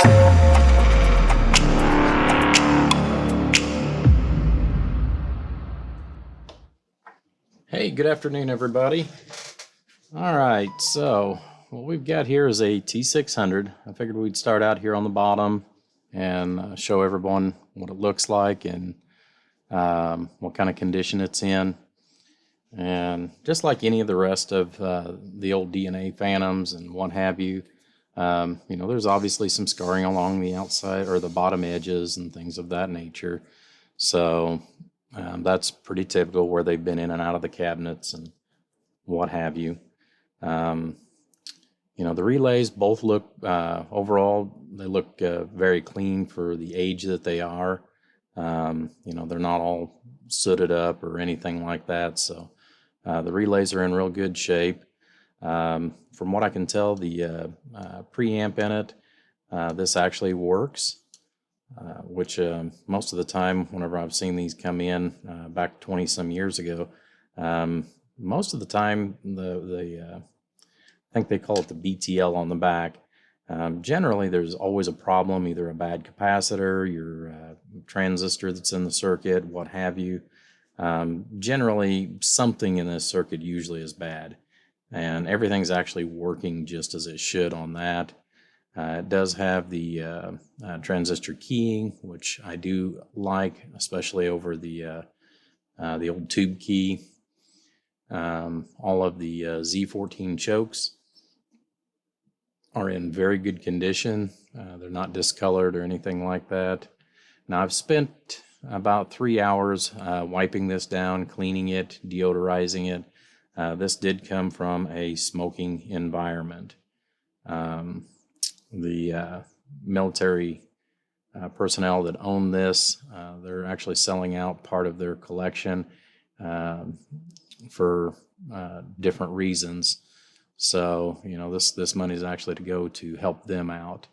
Hey, good afternoon, everybody. All right, so what we've got here is a T-600. I figured we'd start out here on the bottom and show everyone what it looks like and what kind of condition it's in. And just like any of the rest of the old D&A Phantoms and what have you, you know, there's obviously some scarring along the outside or the bottom edges and things of that nature. So that's pretty typical where they've been in and out of the cabinets and what have you. You know, the relays both look, overall, they look very clean for the age that they are. You know, they're not all sooted up or anything like that. So the relays are in real good shape. From what I can tell, the preamp in it, this actually works. Which most of the time, whenever I've seen these come in back 20 some years ago, most of the time I think they call it the BTL on the back. Generally, there's always a problem, either a bad capacitor, your transistor that's in the circuit, what have you. Generally, something in this circuit usually is bad, and everything's actually working just as it should on that. It does have the transistor keying, which I do like, especially over the old tube key. All of the Z14 chokes are in very good condition. They're not discolored or anything like that. Now, I've spent about 3 hours wiping this down, cleaning it, deodorizing it. This did come from a smoking environment. The military personnel that own this, they're actually selling out part of their collection for different reasons. So, you know, this money is actually to go to help them out.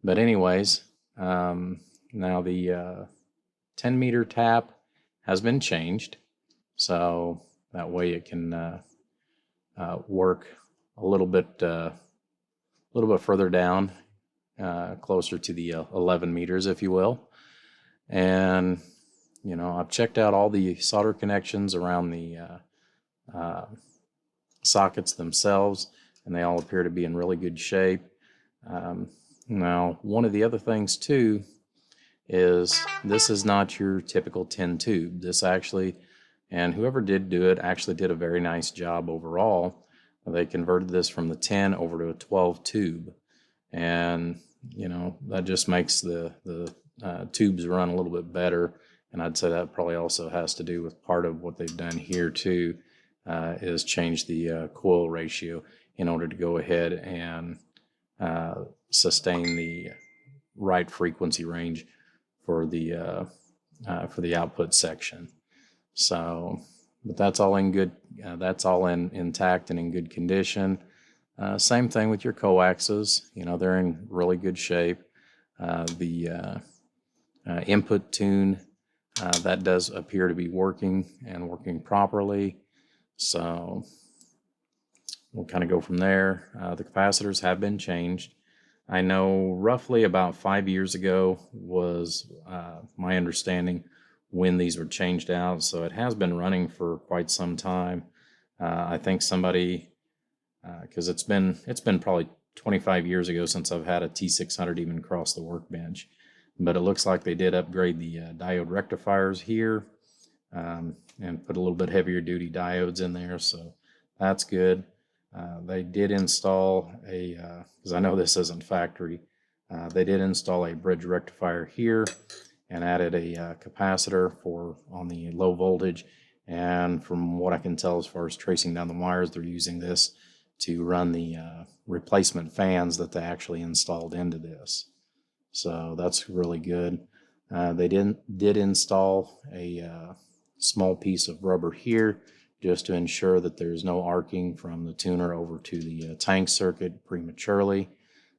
But anyways, now the 10-meter tap has been changed, so that way it can work a little bit further down, closer to the 11 meters, if you will. And, you know, I've checked out all the solder connections around the sockets themselves, and they all appear to be in really good shape. Now, one of the other things, too, is this is not your typical 10 tube. This actually, and whoever did do it actually did a very nice job overall. They converted this from the 10 over to a 12 tube, and you know, that just makes the tubes run a little bit better. And I'd say that probably also has to do with part of what they've done here too, is change the coil ratio in order to go ahead and sustain the right frequency range for the output section. So, but that's all in good. That's all intact and in good condition. Same thing with your coaxes. You know, they're in really good shape. The input tune, that does appear to be working and working properly. So we'll kind of go from there. The capacitors have been changed. I know roughly about 5 years ago was my understanding when these were changed out. So it has been running for quite some time. I think somebody, because it's been probably 25 years ago since I've had a T600 even cross the workbench. But it looks like they did upgrade the diode rectifiers here and put a little bit heavier duty diodes in there. So that's good. They did install a, because I know this isn't factory, they did install a bridge rectifier here and added a capacitor for on the low voltage. And from what I can tell as far as tracing down the wires, they're using this to run the replacement fans that they actually installed into this. So that's really good. They did install a small piece of rubber here just to ensure that there's no arcing from the tuner over to the tank circuit prematurely,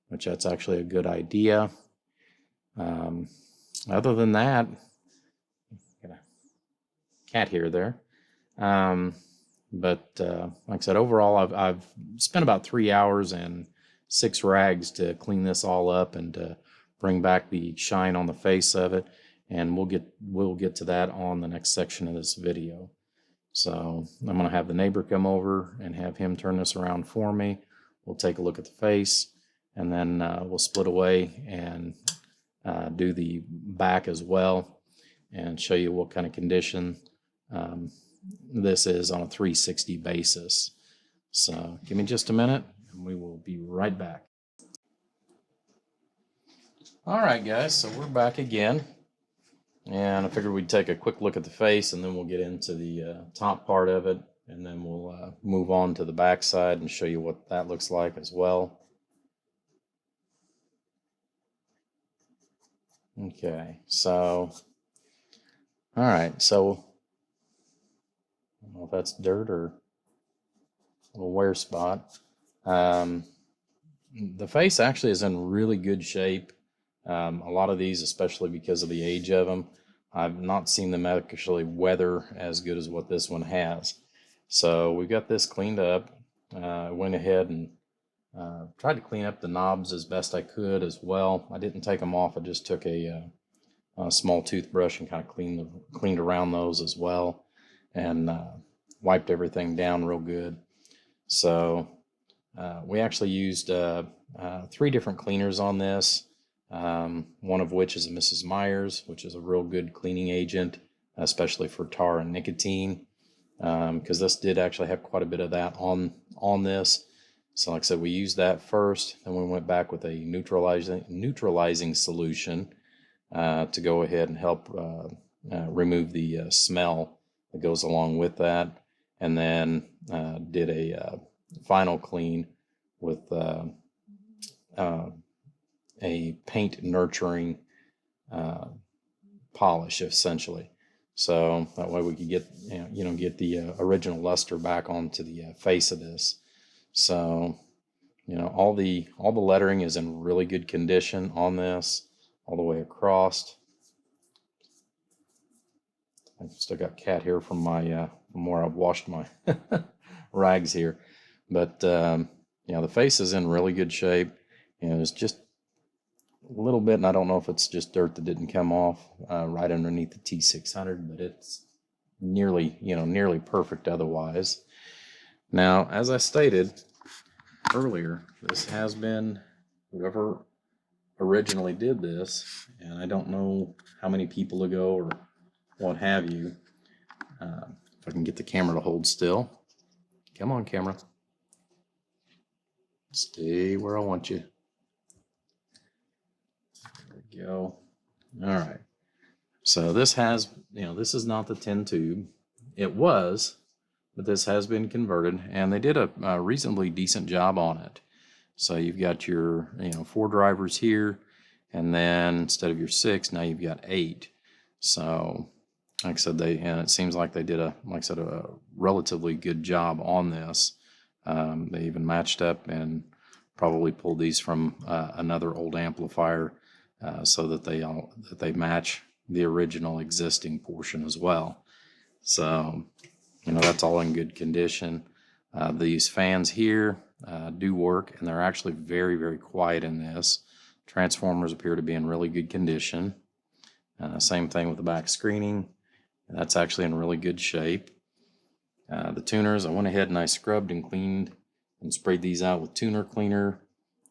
which that's actually a good idea. Other than that, got a cat here there. But like I said, overall, I've spent about 3 hours and 6 rags to clean this all up and to bring back the shine on the face of it, and we'll get to that on the next section of this video. So I'm going to have the neighbor come over and have him turn this around for me. We'll take a look at the face, and then we'll split away and do the back as well and show you what kind of condition this is on a 360 basis. So give me just a minute and we will be right back. All right, guys, so we're back again, and I figured we'd take a quick look at the face and then we'll get into the top part of it, and then we'll move on to the back side and show you what that looks like as well. Okay, so all right, so I don't know if that's dirt or a little wear spot. The face actually is in really good shape. A lot of these, especially because of the age of them, I've not seen them actually weather as good as what this one has. So we got this cleaned up. I went ahead and tried to clean up the knobs as best I could as well. I didn't take them off. I just took a small toothbrush and kind of cleaned around those as well, and wiped everything down real good. So we actually used 3 different cleaners on this, one of which is a Mrs. Meyer's, which is a real good cleaning agent, especially for tar and nicotine, because this did actually have quite a bit of that on this. So like I said, we used that first, then we went back with a neutralizing solution to go ahead and help remove the smell that goes along with that, and then did a final clean with a paint nurturing polish, essentially. So that way we could get get the original luster back onto the face of this. So all the lettering is in really good condition on this, all the way across. I've still got cat hair from my from where I've washed my rags here, but the face is in really good shape. It's just a little bit, and I don't know if it's just dirt that didn't come off right underneath the T-600, but it's nearly perfect otherwise. Now, as I stated earlier, this has been, whoever originally did this, and I don't know how many people ago or what have you. If I can get the camera to hold still. Come on, camera. Stay where I want you. There we go. All right. So this has, this is not the 10 tube. It was, but this has been converted, and they did a reasonably decent job on it. So you've got your 4 drivers here, and then instead of your 6, now you've got 8. So like I said, and it seems like they did a relatively good job on this. They even matched up and probably pulled these from another old amplifier so that they match the original existing portion as well. So that's all in good condition. These fans here do work, and they're actually very, very quiet in this. Transformers appear to be in really good condition. Same thing with the back screening. That's actually in really good shape. The tuners, I went ahead and I scrubbed and cleaned and sprayed these out with tuner cleaner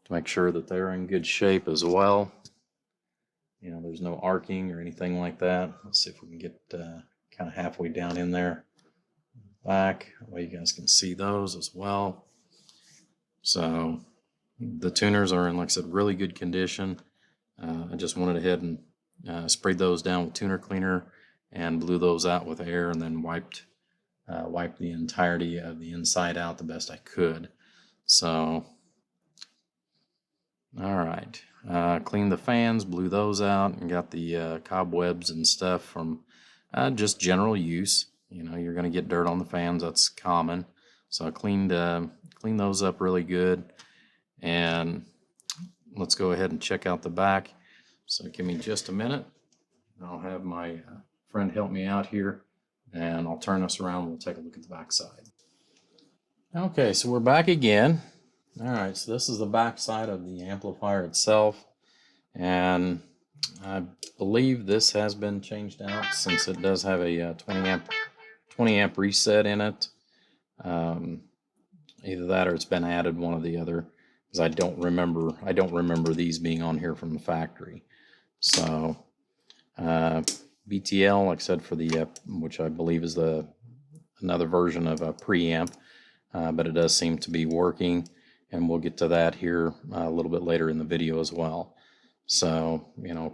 to make sure that they're in good shape as well. There's no arcing or anything like that. Let's see if we can get kind of halfway down in there. Back, that way you guys can see those as well. So the tuners are in, like I said, really good condition. I just went ahead and sprayed those down with tuner cleaner and blew those out with air, and then wiped the entirety of the inside out the best I could. So all right, cleaned the fans, blew those out, and got the cobwebs and stuff from just general use. You're going to get dirt on the fans, that's common. So I cleaned those up really good. And let's go ahead and check out the back. So give me just a minute. I'll have my friend help me out here, and I'll turn this around. We'll take a look at the back side. Okay, so we're back again. All right, so this is the back side of the amplifier itself. And I believe this has been changed out since it does have a 20 amp reset in it. Either that or it's been added, one or the other, because I don't remember these being on here from the factory. So BTL, like I said, for the which I believe is another version of a preamp, but it does seem to be working, and we'll get to that here a little bit later in the video as well. So, you know,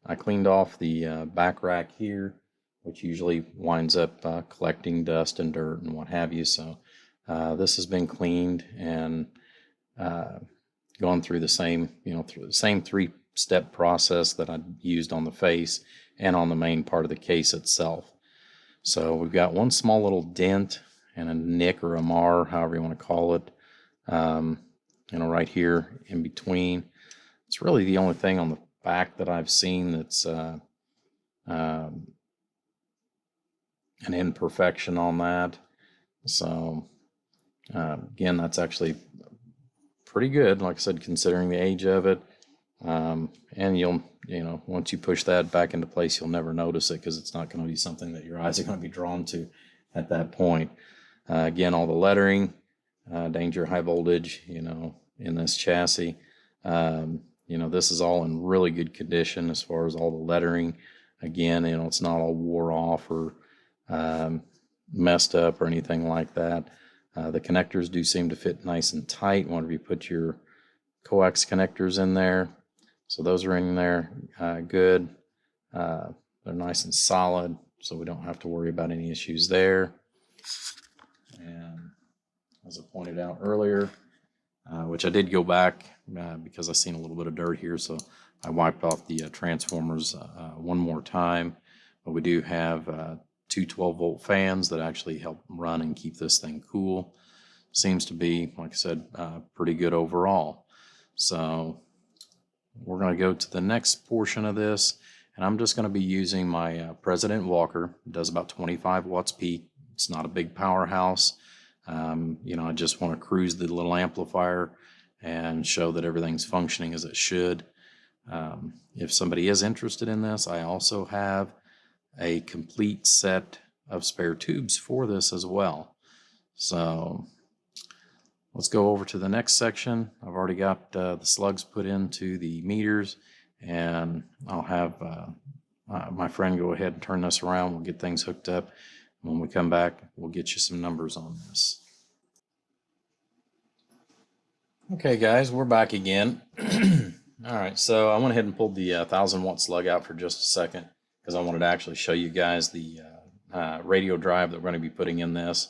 I cleaned off the back rack here, which usually winds up collecting dust and dirt and what have you. So this has been cleaned and gone through the same, through the same 3-step process that I used on the face and on the main part of the case itself. So we've got one small little dent and a nick or a mar, however you want to call it, right here in between. It's really the only thing on the back that I've seen that's an imperfection on that. So again, that's actually pretty good, like I said, considering the age of it. And once you push that back into place, you'll never notice it because it's not going to be something that your eyes are going to be drawn to at that point. Again, all the lettering, danger, high voltage, in this chassis. This is all in really good condition as far as all the lettering. Again, it's not all wore off or messed up or anything like that. The connectors do seem to fit nice and tight whenever you put your coax connectors in there. So those are in there good. They're nice and solid, so we don't have to worry about any issues there. And as I pointed out earlier, which I did go back because I seen a little bit of dirt here, so I wiped off the transformers one more time. But we do have 2 12-volt fans that actually help run and keep this thing cool. Seems to be, like I said, pretty good overall. So we're going to go to the next portion of this, and I'm just going to be using my President Walker. It does about 25 watts peak. It's not a big powerhouse. I just want to cruise the little amplifier and show that everything's functioning as it should. If somebody is interested in this, I also have a complete set of spare tubes for this as well. So let's go over to the next section. I've already got the slugs put into the meters, and I'll have my friend go ahead and turn this around. We'll get things hooked up. When we come back, we'll get you some numbers on this. Okay guys, we're back again. All right, so I went ahead and pulled the 1000-watt slug out for just a second because I wanted to actually show you guys the radio drive that we're going to be putting in this,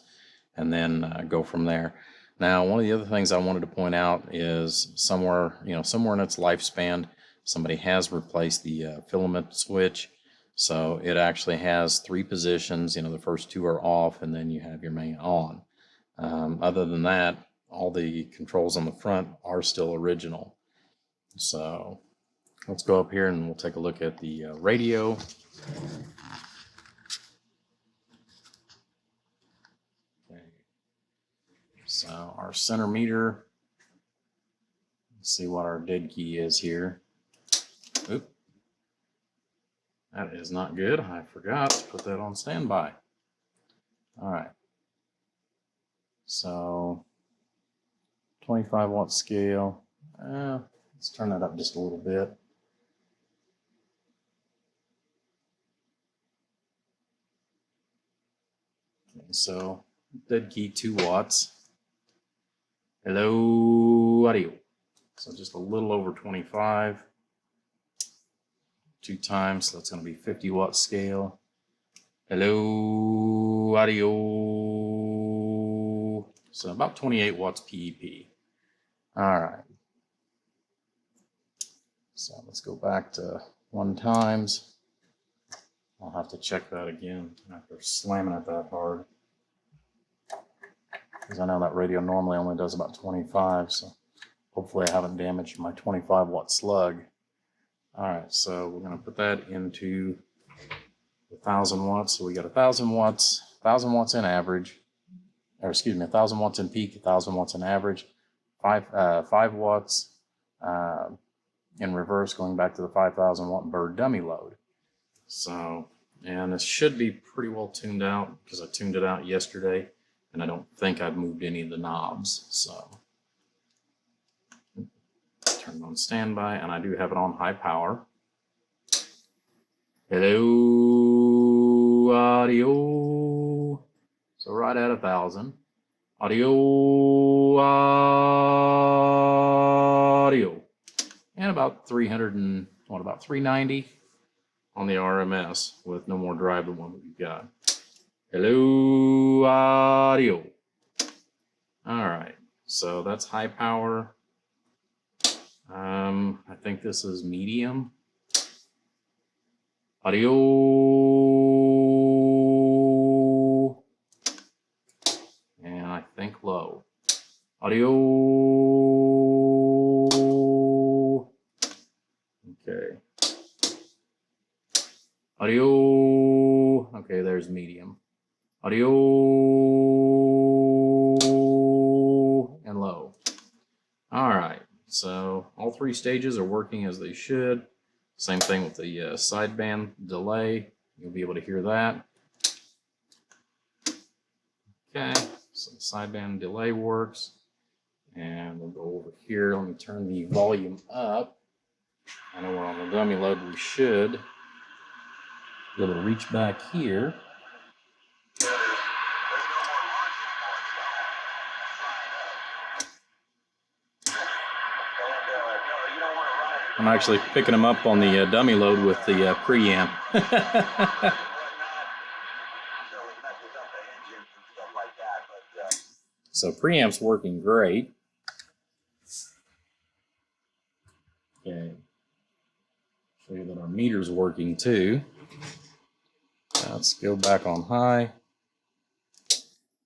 and then go from there. Now, one of the other things I wanted to point out is somewhere in its lifespan, somebody has replaced the filament switch. So it actually has 3 positions. The first 2 are off, and then you have your main on. Other than that, all the controls on the front are still original. So let's go up here and we'll take a look at the radio. Okay. So our center meter, let's see what our dead key is here. Oop. That is not good. I forgot to put that on standby. All right. So 25 watt scale. Let's turn that up just a little bit. Okay, so dead key 2 watts. Hello, audio. So just a little over 25. 2 times, so that's going to be 50 watt scale. Hello, audio. So about 28 watts PEP. All right. So let's go back to 1 times. I'll have to check that again after slamming it that hard, because I know that radio normally only does about 25. So hopefully I haven't damaged my 25 watt slug. All right, so we're going to put that into 1,000 watts. So we got 1,000 watts in average, or excuse me, 1,000 watts in peak, 1,000 watts in average, 5 watts in reverse, going back to the 5,000 watt bird dummy load. So, and this should be pretty well tuned out because I tuned it out yesterday and I don't think I've moved any of the knobs. So turn it on standby, and I do have it on high power. Hello, audio. So right at 1,000. Audio, audio. And about 300 and, what, about 390 on the RMS with no more drive than one that we've got. Hello, audio. All right, so that's high power. I think this is medium. Audio. And I think low. Audio. Okay. Audio. Okay, there's medium. Audio and low. All right. So all three stages are working as they should. Same thing with the sideband delay. You'll be able to hear that. Okay, so the sideband delay works. And we'll go over here. Let me turn the volume up. I know we're on the dummy load. We should be able to reach back here. I'm actually picking them up on the dummy load with the preamp. So preamp's working great. Okay. Show you that our meter's working too. Now let's go back on high.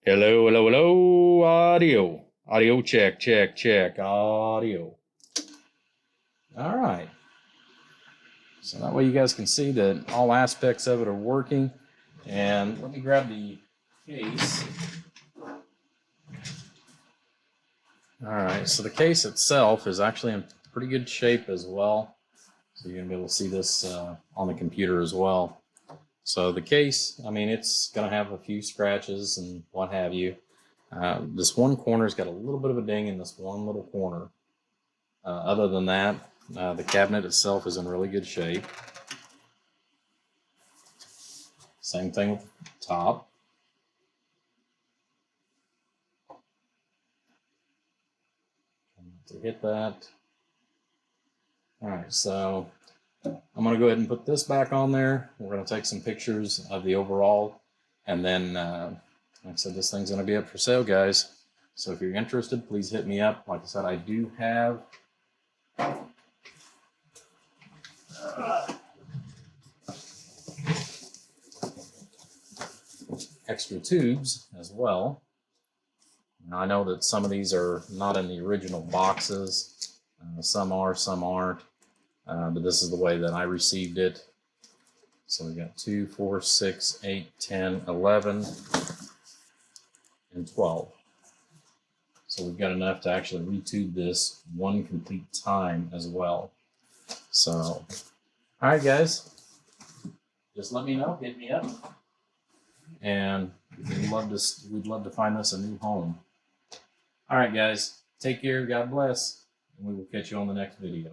Hello, hello, hello, audio. Audio check, check, check, audio. All right. So that way you guys can see that all aspects of it are working. And let me grab the case. All right, so the case itself is actually in pretty good shape as well. So you're gonna be able to see this on the computer as well. So the case, I mean, it's gonna have a few scratches and what have you. This one corner's got a little bit of a ding in this one little corner. Other than that, the cabinet itself is in really good shape. Same thing with the top. To hit that. All right, so I'm going to go ahead and put this back on there. We're going to take some pictures of the overall, and then, like I said, this thing's going to be up for sale, guys. So if you're interested, please hit me up. Like I said, I do have extra tubes as well. Now, I know that some of these are not in the original boxes. Some are, some aren't. But this is the way that I received it. So we got 2, 4, 6, 8, 10, 11, and 12. So we've got enough to actually retube this one complete time as well. So, all right, guys. Just let me know. Hit me up. And we'd love to find us a new home. All right, guys. Take care. God bless. And we will catch you on the next video.